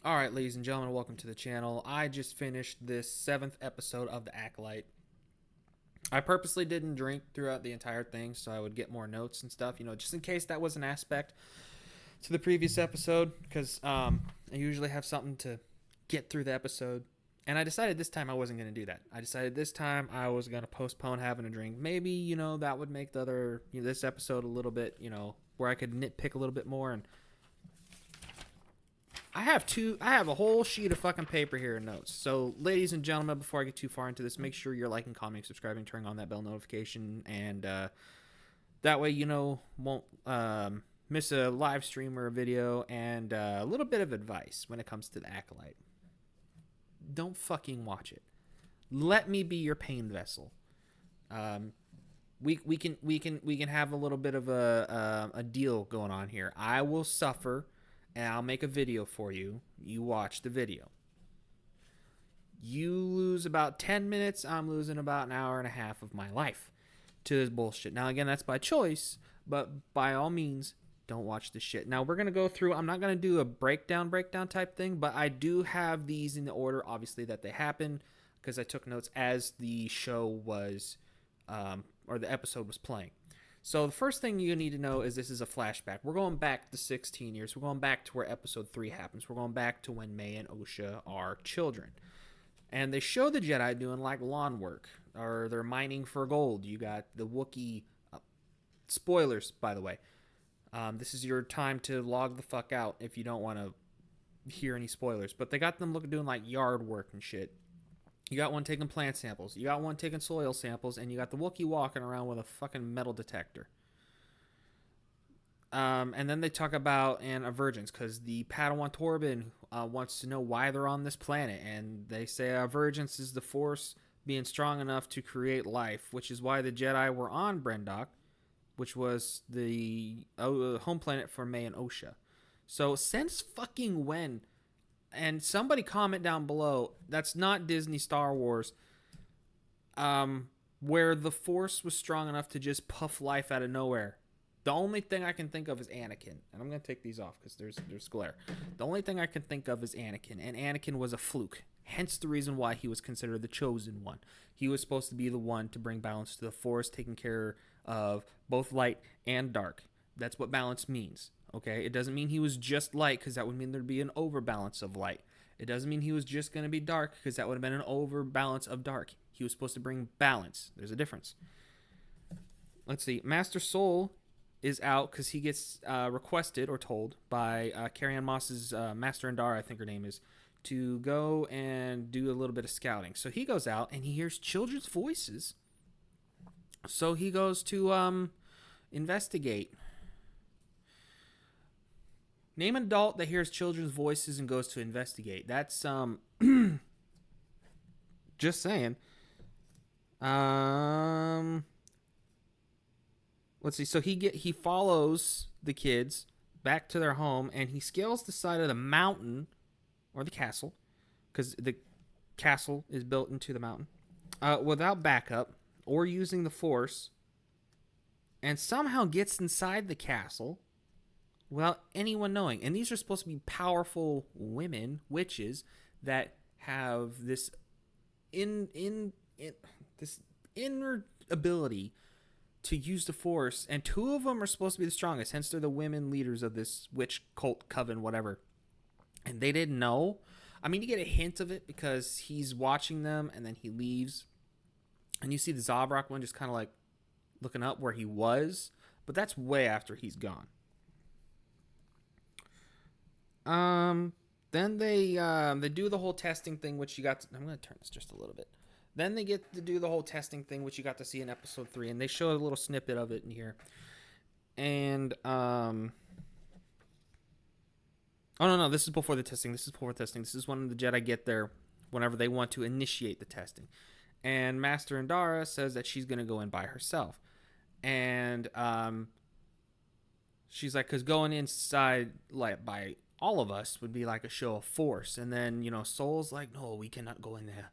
Alright, ladies and gentlemen, welcome to the channel. I just finished this 7th episode of the Acolyte. I purposely didn't drink throughout the entire thing so I would get more notes and stuff, just in case that was an aspect to the previous episode, because I usually have something to get through the episode. And I decided this time I wasn't going to do that. I decided this time I was going to postpone having a drink. Maybe, that would make the other, this episode a little bit, where I could nitpick a little bit more. And I have a whole sheet of fucking paper here and notes. So, ladies and gentlemen, before I get too far into this, make sure you're liking, commenting, subscribing, turning on that bell notification, and that way won't miss a live stream or a video. And a little bit of advice when it comes to the Acolyte: don't fucking watch it. Let me be your pain vessel. We can have a little bit of a deal going on here. I will suffer, and I'll make a video for you. You watch the video. You lose about 10 minutes. I'm losing about an hour and a half of my life to this bullshit. Now, again, that's by choice, but by all means, don't watch this shit. Now, we're going to go through. I'm not going to do a breakdown type thing, but I do have these in the order, obviously, that they happen, because I took notes as the show was, or the episode was playing. So the first thing you need to know is this is a flashback. We're going back to 16 years. We're going back to where episode 3 happens. We're going back to when May and Osha are children. And they show the Jedi doing like lawn work, or they're mining for gold. You got the Wookiee. Spoilers, by the way. This is your time to log the fuck out if you don't want to hear any spoilers. But they got them doing like yard work and shit. You got one taking plant samples. You got one taking soil samples. And you got the Wookiee walking around with a fucking metal detector. And then they talk about a virgins, because the Padawan Torben wants to know why they're on this planet. And they say a virgins is the Force being strong enough to create life, which is why the Jedi were on Brendok, which was the home planet for May and Osha. So since fucking when? And somebody comment down below, that's not Disney Star Wars, where the Force was strong enough to just puff life out of nowhere. The only thing I can think of is Anakin. And I'm going to take these off because there's glare. The only thing I can think of is Anakin. And Anakin was a fluke. Hence the reason why he was considered the chosen one. He was supposed to be the one to bring balance to the Force, taking care of both light and dark. That's what balance means. Okay, it doesn't mean he was just light, because that would mean there'd be an overbalance of light. It doesn't mean he was just going to be dark, because that would have been an overbalance of dark. He was supposed to bring balance. There's a difference. Let's see. Master Soul is out because he gets requested or told by Carrie Ann Moss's Master Andara, I think her name is, to go and do a little bit of scouting. So he goes out and he hears children's voices. So he goes to investigate. Name an adult that hears children's voices and goes to investigate. That's just saying. Let's see. So he follows the kids back to their home, and he scales the side of the mountain, or the castle, because the castle is built into the mountain, without backup or using the Force, and somehow gets inside the castle without anyone knowing. And these are supposed to be powerful women, witches, that have this this inner ability to use the Force, and 2 of them are supposed to be the strongest. Hence, they're the women leaders of this witch cult coven, whatever. And they didn't know. I mean, you get a hint of it because he's watching them, and then he leaves, and you see the Zabrak one just kind of like looking up where he was, but that's way after he's gone. Then they do the whole testing thing, which you got to, I'm going to turn this just a little bit. Then they get to do the whole testing thing, which you got to see in episode 3, and they show a little snippet of it in here. And oh no, this is before the testing. This is when the Jedi get there whenever they want to initiate the testing. And Master Andara says that she's going to go in by herself. And she's like, because going inside like by all of us would be like a show of force. And then, Soul's like, no, we cannot go in there.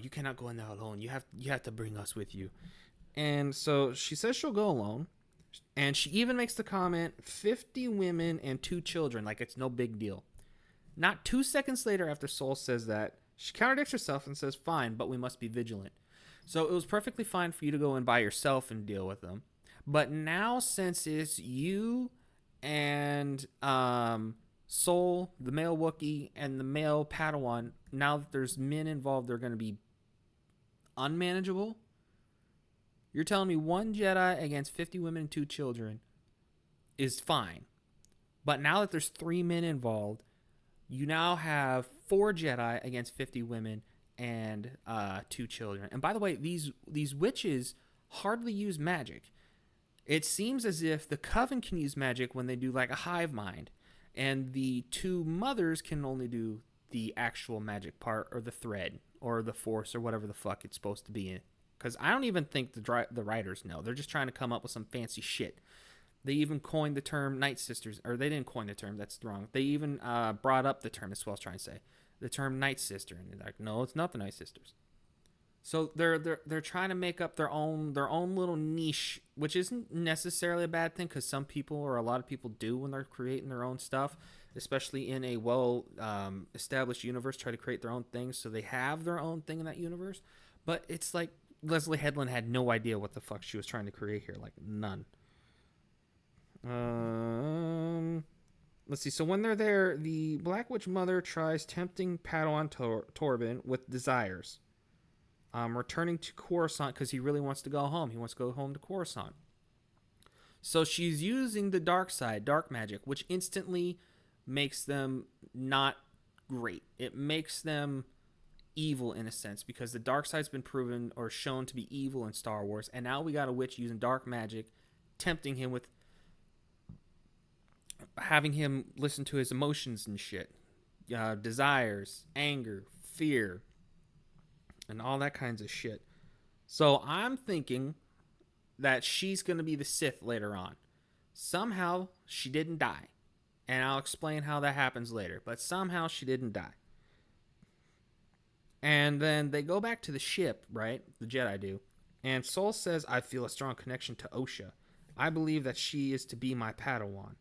You cannot go in there alone. You have to bring us with you. And so she says she'll go alone. And she even makes the comment, 50 women and 2 children, like it's no big deal. Not 2 seconds later, after Soul says that, she contradicts herself and says, "Fine, but we must be vigilant." So it was perfectly fine for you to go in by yourself and deal with them. But now, since it's you and Soul, the male Wookiee, and the male Padawan, now that there's men involved, they're going to be unmanageable. You're telling me one Jedi against 50 women and 2 children is fine. But now that there's 3 men involved, you now have 4 Jedi against 50 women and 2 children. And by the way, these witches hardly use magic. It seems as if the Coven can use magic when they do like a hive mind, and the 2 mothers can only do the actual magic part, or the thread, or the force, or whatever the fuck it's supposed to be in. Because I don't even think the writers know. They're just trying to come up with some fancy shit. They even coined the term Night Sisters, or they didn't coin the term, that's wrong. They even brought up the term, that's what I was trying to say, the term Night Sister, and they're like, no, it's not the Night Sisters. So they're trying to make up their own little niche, which isn't necessarily a bad thing, because some people, or a lot of people, do when they're creating their own stuff, especially in a well established universe, try to create their own things, so they have their own thing in that universe. But it's like Leslie Headland had no idea what the fuck she was trying to create here, like none. Let's see. So when they're there, the Black Witch Mother tries tempting Padawan Torben with desires. Returning to Coruscant because he really wants to go home. He wants to go home to Coruscant. So she's using the dark side, dark magic, which instantly makes them not great. It makes them evil in a sense, because the dark side's been proven or shown to be evil in Star Wars, and now we got a witch using dark magic, tempting him with, having him listen to his emotions and shit, desires, anger, fear, and all that kinds of shit. So I'm thinking that she's going to be the Sith later on. Somehow she didn't die, and I'll explain how that happens later, but somehow she didn't die. And then they go back to the ship, right? The Jedi do. And Soul says, "I feel a strong connection to Osha. I believe that she is to be my Padawan.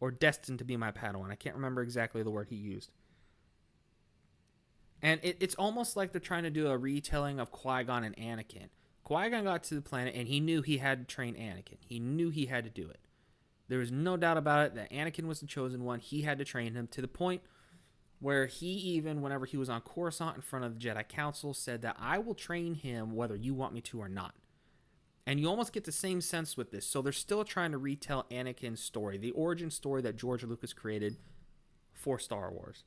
Or destined to be my Padawan." I can't remember exactly the word he used. And it's almost like they're trying to do a retelling of Qui-Gon and Anakin. Qui-Gon got to the planet and he knew he had to train Anakin. He knew he had to do it. There was no doubt about it that Anakin was the chosen one. He had to train him, to the point where he even, whenever he was on Coruscant in front of the Jedi Council, said that I will train him whether you want me to or not. And you almost get the same sense with this. So they're still trying to retell Anakin's story, the origin story that George Lucas created for Star Wars.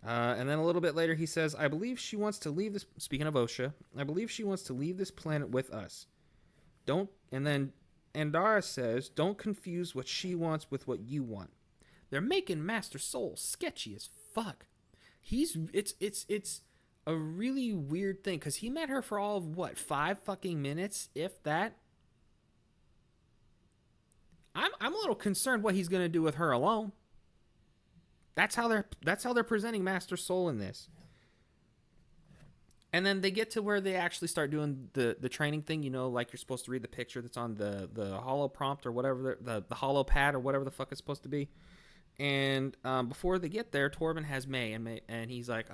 And then a little bit later he says, "I believe she wants to leave this," speaking of Osha, "I believe she wants to leave this planet with us. Don't," and then Andara says, "Don't confuse what she wants with what you want." They're making Master Soul sketchy as fuck. It's a really weird thing, because he met her for all of what, 5 fucking minutes, if that. I'm a little concerned what he's gonna do with her alone. That's how they're presenting Master Soul in this. And then they get to where they actually start doing the training thing, like you're supposed to read the picture that's on the holo prompt, or whatever, the holo pad, or whatever the fuck it's supposed to be. And before they get there, Torben has May, and he's like,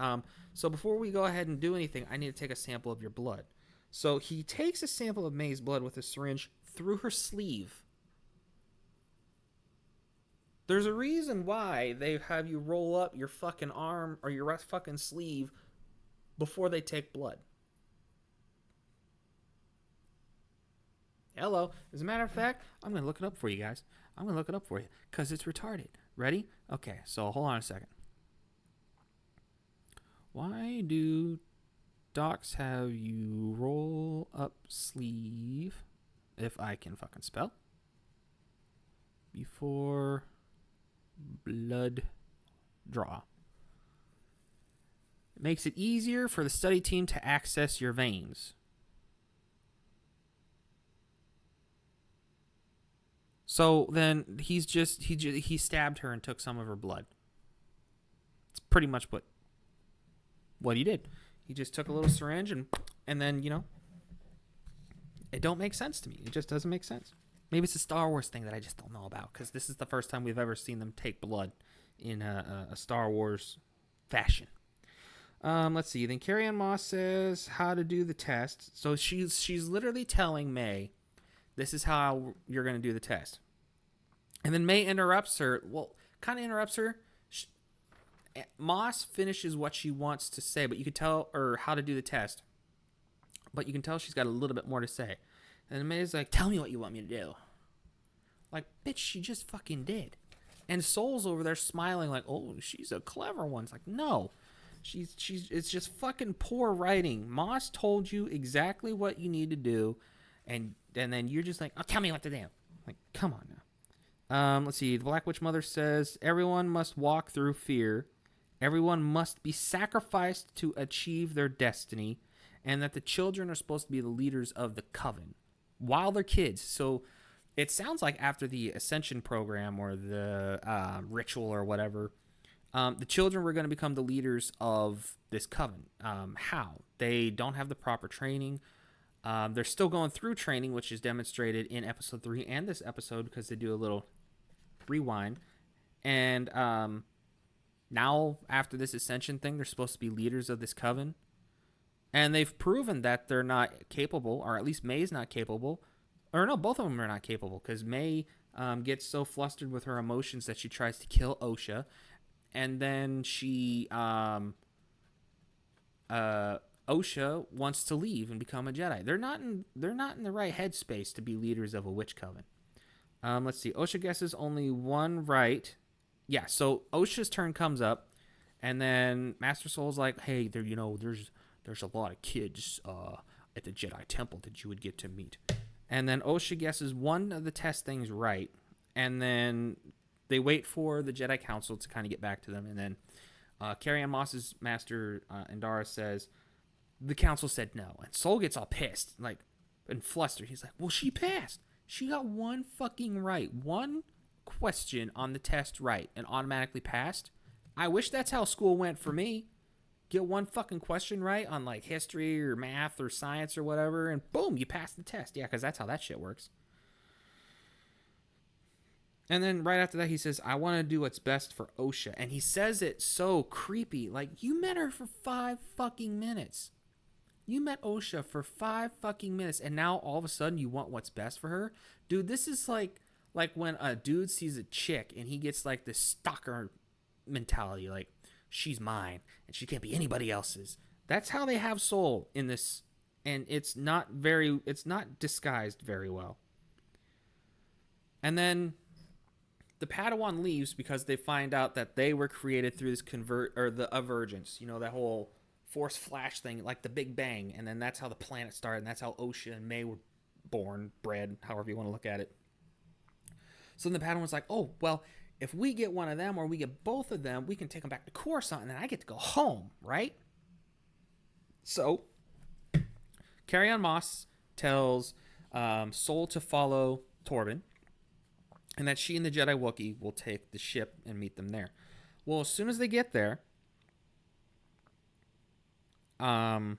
"So before we go ahead and do anything, I need to take a sample of your blood." So he takes a sample of May's blood with a syringe through her sleeve. There's a reason why they have you roll up your fucking arm or your fucking sleeve before they take blood. Hello. As a matter of fact, I'm going to look it up for you guys. I'm going to look it up for you because it's retarded. Ready? Okay, so hold on a second. Why do docs have you roll up sleeve, if I can fucking spell, before blood draw? It makes it easier for the study team to access your veins. So then he stabbed her and took some of her blood. It's pretty much what he did. He just took a little syringe and then, it don't make sense to me. It just doesn't make sense. Maybe it's a Star Wars thing that I just don't know about, because this is the first time we've ever seen them take blood in a Star Wars fashion. Let's see. Then Carrie Ann Moss says how to do the test. So she's literally telling May, this is how you're going to do the test. And then May interrupts her. Well, kind of interrupts her. Moss finishes what she wants to say, but you can tell, or how to do the test. But you can tell she's got a little bit more to say. And May's like, tell me what you want me to do. Like, bitch, she just fucking did. And Soul's over there smiling like, oh, she's a clever one. It's like, no. It's just fucking poor writing. Moss told you exactly what you need to do, and then you're just like, oh, tell me what to do. Like, come on now. Let's see. The Black Witch Mother says, everyone must walk through fear. Everyone must be sacrificed to achieve their destiny, and that the children are supposed to be the leaders of the coven while they're kids. So it sounds like after the Ascension program or the ritual or whatever, the children were going to become the leaders of this coven. How? They don't have the proper training. They're still going through training, which is demonstrated in episode 3 and this episode, because they do a little rewind. And now, after this Ascension thing, they're supposed to be leaders of this coven. And they've proven that they're not capable, or at least May's not capable. Or no, both of them are not capable, because May gets so flustered with her emotions that she tries to kill Osha. And then Osha wants to leave and become a Jedi. They're not in the right headspace to be leaders of a witch coven. Let's see. Osha guesses only one right. Yeah, so Osha's turn comes up, and then Master Soul's like, "Hey, there's a lot of kids at the Jedi Temple that you would get to meet." And then Osha guesses one of the test things right, and then they wait for the Jedi Council to kind of get back to them, and then Carrie Ann Moss's Master Indara says, the Council said no, and Soul gets all pissed, like, and flustered. He's like, well, she passed. She got one fucking right. One question on the test right, and automatically passed. I wish that's how school went for me. Get one fucking question right on, like, history or math or science or whatever, and boom, you pass the test. Yeah, because that's how that shit works. And then right after that, he says, I want to do what's best for Osha. And he says it so creepy. Like, you met her for 5 fucking minutes. You met Osha for 5 fucking minutes. And now all of a sudden you want what's best for her? Dude, this is like when a dude sees a chick and he gets like this stalker mentality. Like, she's mine and she can't be anybody else's. That's how they have Soul in this. And it's not disguised very well. And then the Padawan leaves because they find out that they were created through this the avergence, that whole force flash thing, like the Big Bang, and then that's how the planet started, and that's how Osha and May were bred, however you want to look at it. So then the Padawan's like, oh, well, if we get one of them or we get both of them, we can take them back to Coruscant, and then I get to go home, right? So Carrie Ann Moss tells Soul to follow Torben, and that she and the Jedi Wookiee will take the ship and meet them there. Well, as soon as they get there, what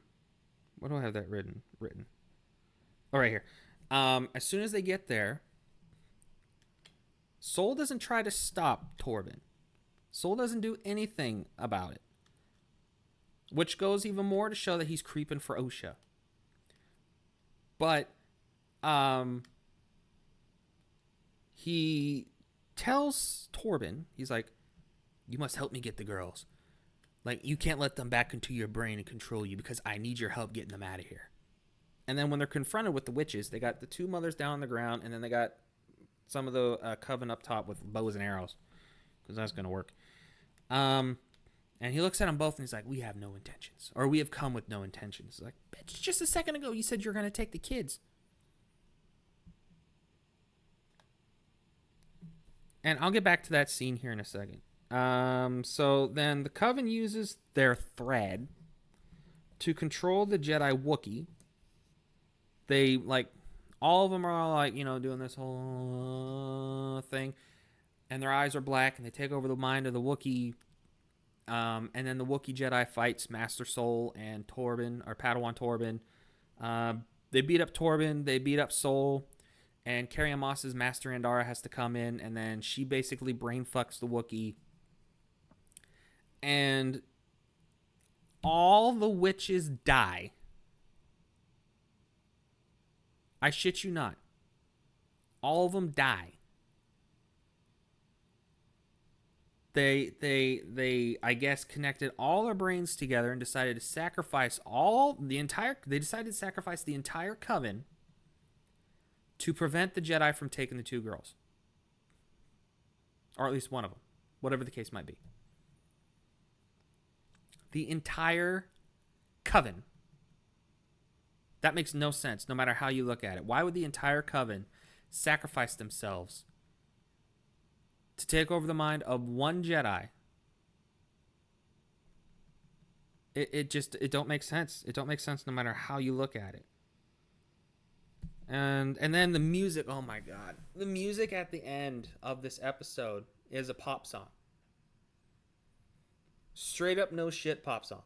do I have that written? Oh, right here. As soon as they get there, Soul doesn't try to stop Torben. Soul doesn't do anything about it, which goes even more to show that he's creeping for Osha. But, he tells Torben, he's like, you must help me get the girls. Like, you can't let them back into your brain and control you because I need your help getting them out of here. And then when they're confronted with the witches, they got the 2 mothers down on the ground, and then they got some of the coven up top with bows and arrows, because that's going to work. And he looks at them both, and he's like, we have no intentions, or we have come with no intentions. He's like, bitch, just a second ago you said you're going to take the kids. And I'll get back to that scene here in a second. So then the Coven uses their thread to control the Jedi Wookiee. They, like, all of them are, like, doing this whole thing. And their eyes are black, and they take over the mind of the Wookiee. And then the Wookiee Jedi fights Master Soul and Torben, or Padawan Torben. They beat up Torben. They beat up Soul. And Carrie Ann Moss's Master Andara has to come in, and then she basically brain fucks the Wookiee. And all the witches die. I shit you not. All of them die. They I guess connected all their brains together and decided to sacrifice they decided to sacrifice the entire coven to prevent the Jedi from taking the two girls. Or at least one of them, whatever the case might be. The entire coven. That makes no sense, no matter how you look at it. Why would the entire coven sacrifice themselves to take over the mind of one Jedi? It don't make sense. It don't make sense no matter how you look at it. And then the music, oh my god. The music at the end of this episode is a pop song. Straight up no shit pop song.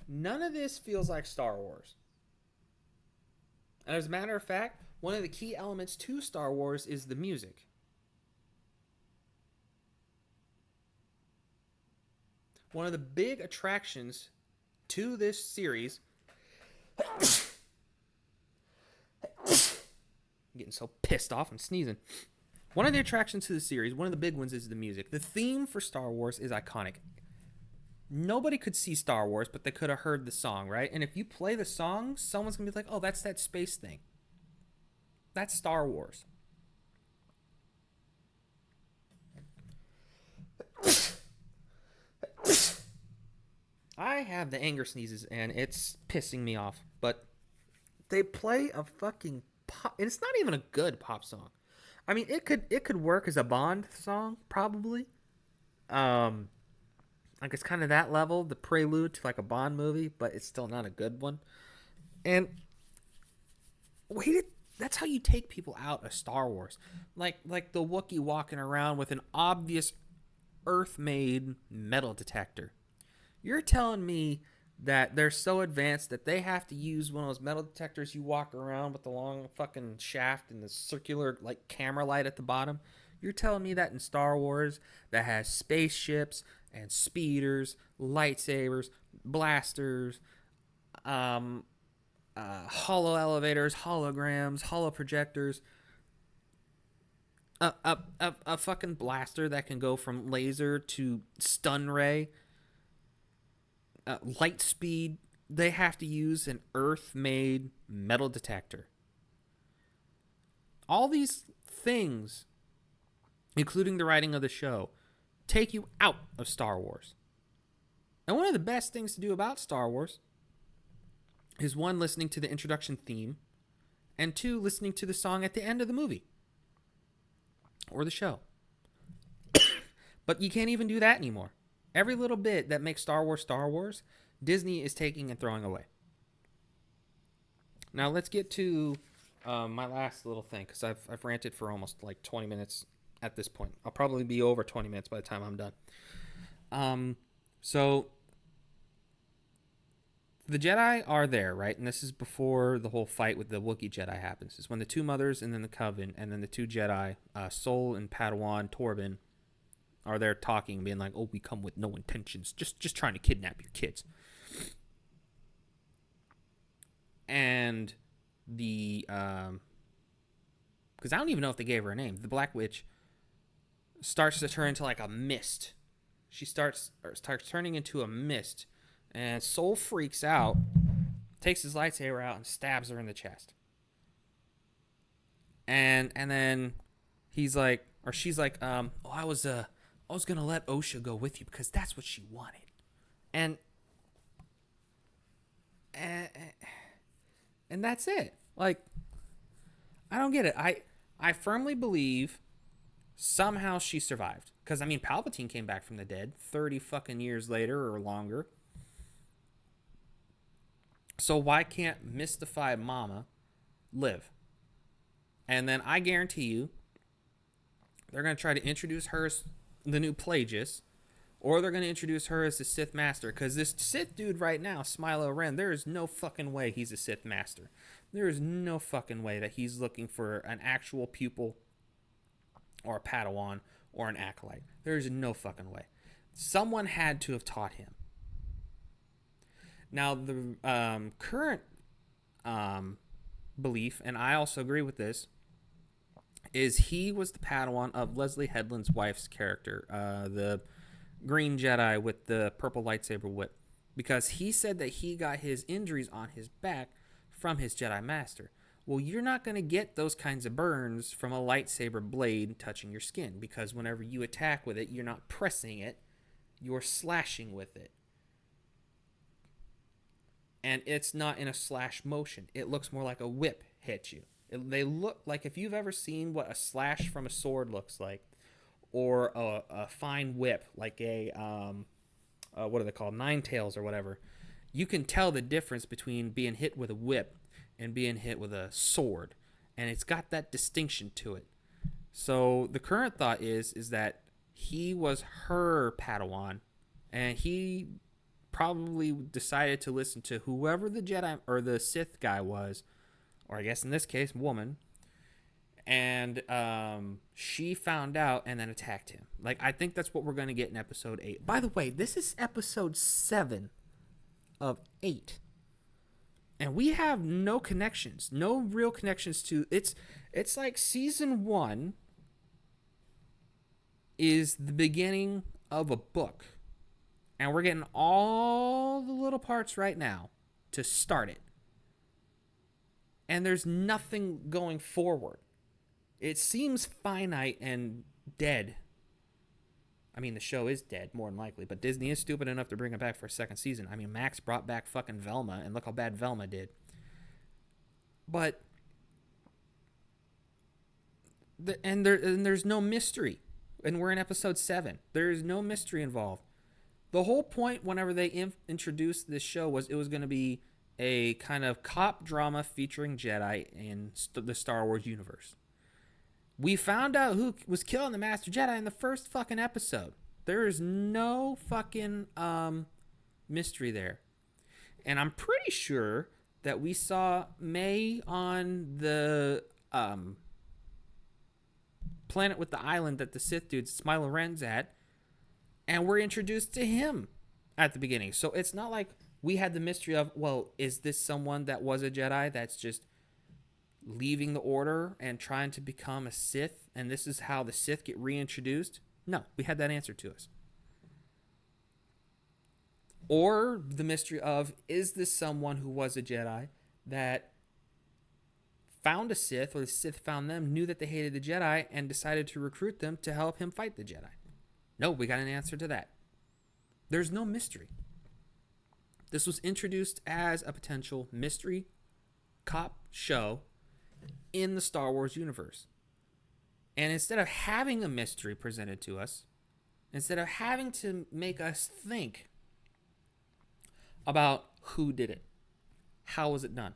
None of this feels like Star Wars. And as a matter of fact, one of the key elements to Star Wars is the music. One of the big attractions to this series... I'm getting so pissed off and sneezing. One of the attractions to the series, one of the big ones, is the music. The theme for Star Wars is iconic. Nobody could see Star Wars, but they could have heard the song, right? And if you play the song, someone's going to be like, oh, that's that space thing. That's Star Wars. I have the anger sneezes, and it's pissing me off. But they play a fucking pop... It's not even a good pop song. I mean, it could work as a Bond song, probably. Like, it's kind of that level, the prelude to, like, a Bond movie, but it's still not a good one. And that's how you take people out of Star Wars. Like the Wookiee walking around with an obvious Earth-made metal detector. You're telling me that they're so advanced that they have to use one of those metal detectors you walk around with the long fucking shaft and the circular, like, camera light at the bottom? You're telling me that in Star Wars, that has spaceships and speeders, lightsabers, blasters, holo elevators, holograms, holo projectors, a fucking blaster that can go from laser to stun ray, light speed. They have to use an Earth-made metal detector. All these things, including the writing of the show, take you out of Star Wars. And one of the best things to do about Star Wars is, one, listening to the introduction theme, and two, listening to the song at the end of the movie or the show. But you can't even do that anymore. Every little bit that makes Star Wars, Disney is taking and throwing away. Now let's get to my last little thing, because I've ranted for almost like 20 minutes at this point. I'll probably be over 20 minutes by the time I'm done. So the Jedi are there, right? And this is before the whole fight with the Wookiee Jedi happens. It's when the two mothers and then the Coven and then the two Jedi, Sol and Padawan Torben, are there talking, being like, oh, we come with no intentions, just trying to kidnap your kids. And the, because I don't even know if they gave her a name, the Black Witch starts to turn into like a mist. She starts turning into a mist, and Sol freaks out, takes his lightsaber out, and stabs her in the chest. And then he's like, or she's like, I was gonna let Osha go with you because that's what she wanted. And that's it. Like, I don't get it. I firmly believe somehow she survived. Because, I mean, Palpatine came back from the dead 30 fucking years later or longer. So why can't Mystified Mama live? And then I guarantee you they're going to try to introduce her as the new Plagueis, or they're going to introduce her as the Sith Master. Because this Sith dude right now, Smilo Ren, there is no fucking way he's a Sith Master. There is no fucking way that he's looking for an actual pupil or a Padawan or an Acolyte. There is no fucking way. Someone had to have taught him. Now, the current belief, and I also agree with this, is he was the Padawan of Leslie Headland's wife's character, the green Jedi with the purple lightsaber whip, because he said that he got his injuries on his back from his Jedi Master. Well, you're not going to get those kinds of burns from a lightsaber blade touching your skin, because whenever you attack with it, you're not pressing it, you're slashing with it. And it's not in a slash motion. It looks more like a whip hits you. They look like, if you've ever seen what a slash from a sword looks like, or a fine whip, like a, what are they called, nine tails or whatever, you can tell the difference between being hit with a whip and being hit with a sword. And it's got that distinction to it. So the current thought is that he was her Padawan, and he probably decided to listen to whoever the Jedi or the Sith guy was, or I guess in this case, woman, and she found out and then attacked him. Like, I think that's what we're going to get in episode 8. By the way, this is episode 7 of 8. And we have no connections, no real connections to it's like season 1 is the beginning of a book. And we're getting all the little parts right now to start it. And there's nothing going forward. It seems finite and dead. I mean, the show is dead, more than likely. But Disney is stupid enough to bring it back for a second season. I mean, Max brought back fucking Velma, and look how bad Velma did. But there's no mystery. And we're in episode 7. There's no mystery involved. The whole point whenever they introduced this show was it was going to be a kind of cop drama featuring Jedi in the Star Wars universe. We found out who was killing the Master Jedi in the first fucking episode. There is no fucking mystery there. And I'm pretty sure that we saw May on the planet with the island that the Sith dude Smiler Ren's at. And we're introduced to him at the beginning. So it's not like we had the mystery of, well, is this someone that was a Jedi that's just leaving the Order and trying to become a Sith, and this is how the Sith get reintroduced? No, we had that answer to us. Or the mystery of, is this someone who was a Jedi that found a Sith, or the Sith found them, knew that they hated the Jedi, and decided to recruit them to help him fight the Jedi? No, we got an answer to that. There's no mystery. This was introduced as a potential mystery cop show in the Star Wars universe. And instead of having a mystery presented to us, instead of having to make us think about who did it, how was it done,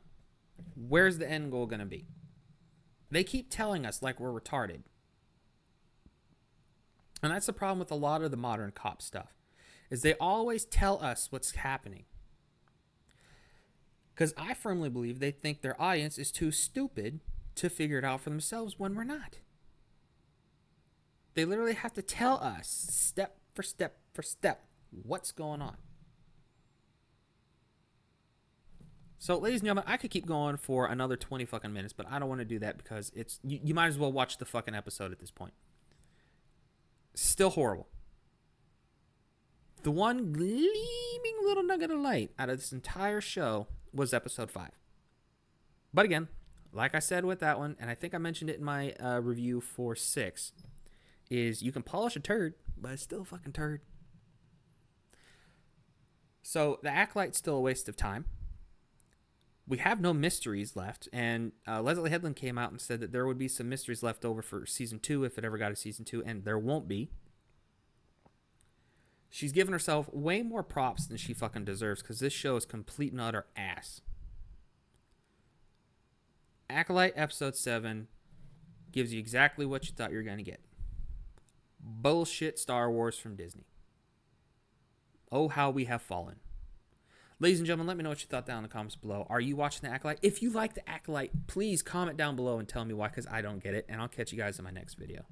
where's the end goal going to be, they keep telling us like we're retarded. And that's the problem with a lot of the modern cop stuff, is they always tell us what's happening. Because I firmly believe they think their audience is too stupid to figure it out for themselves when we're not. They literally have to tell us step for step for step what's going on. So, ladies and gentlemen, I could keep going for another 20 fucking minutes, but I don't want to do that because it's you might as well watch the fucking episode at this point. Still horrible. The one gleaming little nugget of light out of this entire show was episode 5. But again, like I said with that one, and I think I mentioned it in my review for 6, is you can polish a turd, but it's still a fucking turd. So the Acolyte's still a waste of time. We have no mysteries left, and Leslie Headland came out and said that there would be some mysteries left over for season 2 if it ever got a season 2, and there won't be. She's given herself way more props than she fucking deserves, because this show is complete and utter ass. Acolyte episode 7 gives you exactly what you thought you were going to get. Bullshit Star Wars from Disney. Oh, how we have fallen. Ladies and gentlemen, let me know what you thought down in the comments below. Are you watching The Acolyte? If you like The Acolyte, please comment down below and tell me why, because I don't get it. And I'll catch you guys in my next video.